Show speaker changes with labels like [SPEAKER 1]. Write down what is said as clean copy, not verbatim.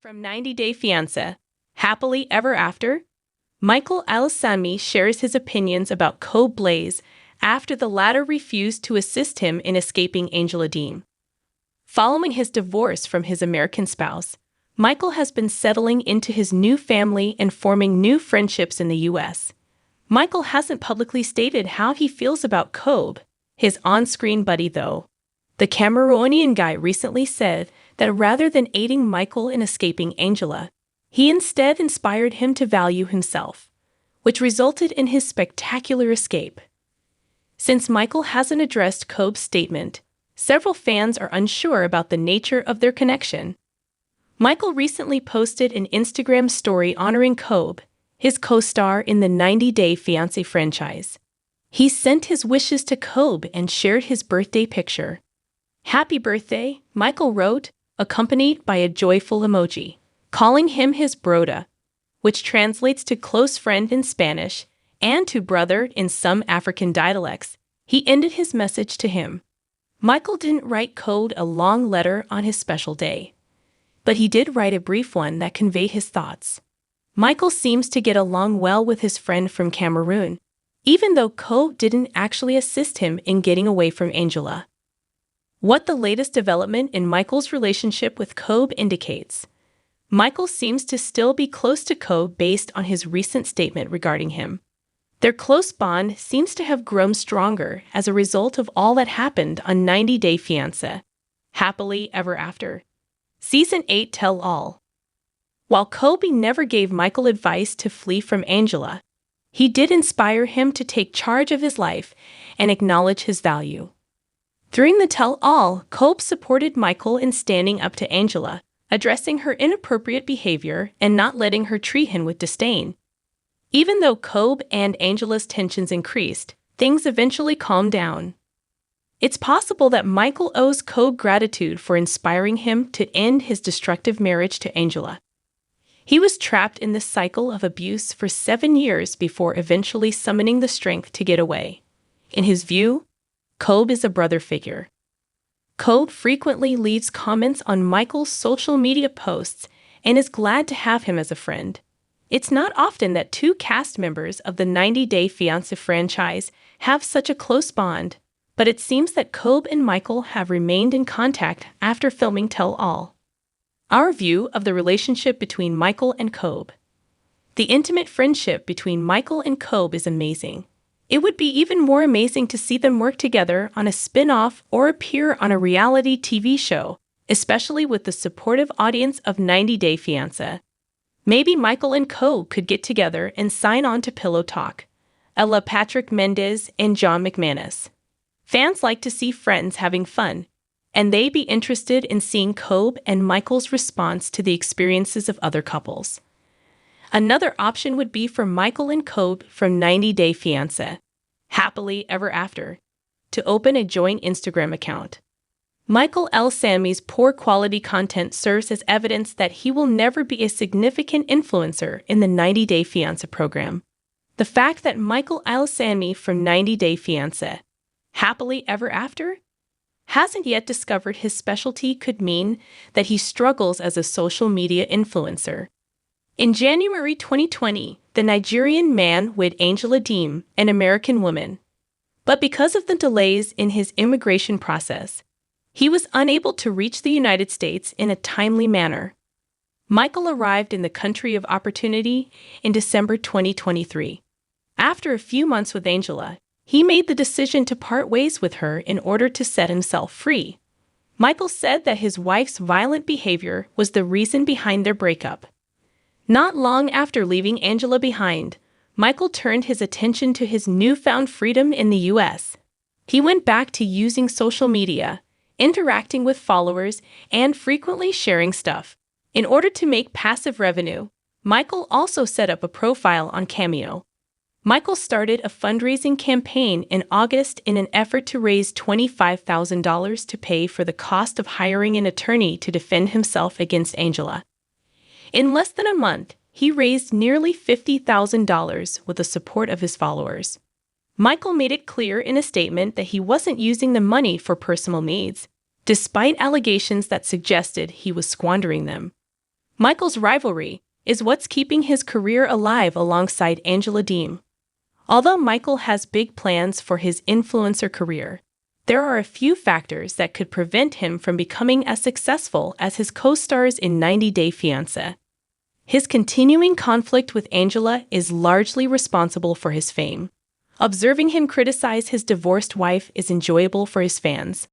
[SPEAKER 1] From 90 Day Fiancé, Happily Ever After, Micheal ilesanmi shares his opinions about Blaise after the latter refused to assist him in escaping Deem. Following his divorce from his American spouse, Micheal has been settling into his new family and forming new friendships in the U.S. Micheal hasn't publicly stated how he feels about his on-screen buddy though. The Cameroonian guy recently said that rather than aiding Micheal in escaping Angela, he instead inspired him to value himself, which resulted in his spectacular escape. Since Micheal hasn't addressed Cobb's statement, several fans are unsure about the nature of their connection. Micheal recently posted an Instagram story honoring Cobb, his co-star in the 90 Day Fiancé franchise. He sent his wishes to Cobb and shared his birthday picture. "Happy birthday," Micheal wrote, accompanied by a joyful emoji, calling him his broda, which translates to close friend in Spanish and to brother in some African dialects. He ended his message to him. Micheal didn't write Cobb a long letter on his special day, but he did write a brief one that conveyed his thoughts. Micheal seems to get along well with his friend from Cameroon, even though Cobb didn't actually assist him in getting away from Angela. What the latest development in Micheal's relationship with Cobb indicates. Micheal seems to still be close to Cobb based on his recent statement regarding him. Their close bond seems to have grown stronger as a result of all that happened on 90 Day Fiancé, Happily Ever After. Season 8 Tell All. While Cobb never gave Micheal advice to flee from Angela, he did inspire him to take charge of his life and acknowledge his value. During the tell-all, Cobb supported Micheal in standing up to Angela, addressing her inappropriate behavior and not letting her treat him with disdain. Even though Cobb and Angela's tensions increased, things eventually calmed down. It's possible that Micheal owes Cobb gratitude for inspiring him to end his destructive marriage to Angela. He was trapped in this cycle of abuse for 7 years before eventually summoning the strength to get away. In his view, Cobb is a brother figure. Cobb frequently leaves comments on Micheal's social media posts and is glad to have him as a friend. It's not often that two cast members of the 90 Day Fiancé franchise have such a close bond, but it seems that Cobb and Micheal have remained in contact after filming Tell All. Our view of the relationship between Micheal and Cobb. The intimate friendship between Micheal and Cobb is amazing. It would be even more amazing to see them work together on a spin-off or appear on a reality TV show, especially with the supportive audience of 90 Day Fiancé. Maybe Micheal and Cobb could get together and sign on to Pillow Talk, a la Patrick Mendez and John McManus. Fans like to see friends having fun, and they'd be interested in seeing Cobb and Micheal's response to the experiences of other couples. Another option would be for Micheal and Cobb from 90 Day Fiancé, Happily Ever After, to open a joint Instagram account. Micheal ilesanmi's poor quality content serves as evidence that he will never be a significant influencer in the 90 Day Fiancé program. The fact that Micheal ilesanmi from 90 Day Fiancé, Happily Ever After, hasn't yet discovered his specialty could mean that he struggles as a social media influencer. In January 2020, the Nigerian man wed Angela Deem, an American woman. But because of the delays in his immigration process, he was unable to reach the United States in a timely manner. Micheal arrived in the country of opportunity in December 2023. After a few months with Angela, he made the decision to part ways with her in order to set himself free. Micheal said that his wife's violent behavior was the reason behind their breakup. Not long after leaving Angela behind, Micheal turned his attention to his newfound freedom in the U.S. He went back to using social media, interacting with followers, and frequently sharing stuff. In order to make passive revenue, Micheal also set up a profile on Cameo. Micheal started a fundraising campaign in August in an effort to raise $25,000 to pay for the cost of hiring an attorney to defend himself against Angela. In less than a month, he raised nearly $50,000 with the support of his followers. Micheal made it clear in a statement that he wasn't using the money for personal needs, despite allegations that suggested he was squandering them. Michael's rivalry is what's keeping his career alive alongside Deem. Although Michael has big plans for his influencer career, there are a few factors that could prevent him from becoming as successful as his co-stars in 90 Day Fiancé. His continuing conflict with Angela is largely responsible for his fame. Observing him criticize his divorced wife is enjoyable for his fans,